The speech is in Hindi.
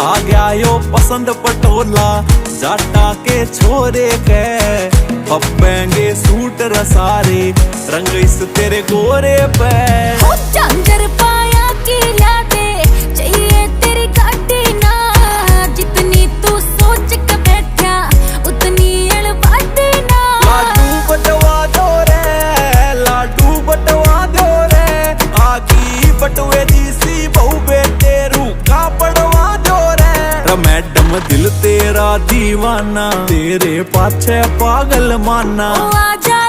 आ गया यो पसंद पटोला जाटा के छोरे के पप्पेंगे सूट रसारे रंग इस तेरे गोरे पे झांझर पाया की ला दे चाहिए तेरी गाड़ी ना जितनी तू सोच के बैठा उतनी अड़बाटी ना लाडू बटवा दो रे आगी बटवे दी सी बहु बेटे रूखा पड़वा दो रे मैडम दिल तेरा दीवाना तेरे पाछे पागल माना आजा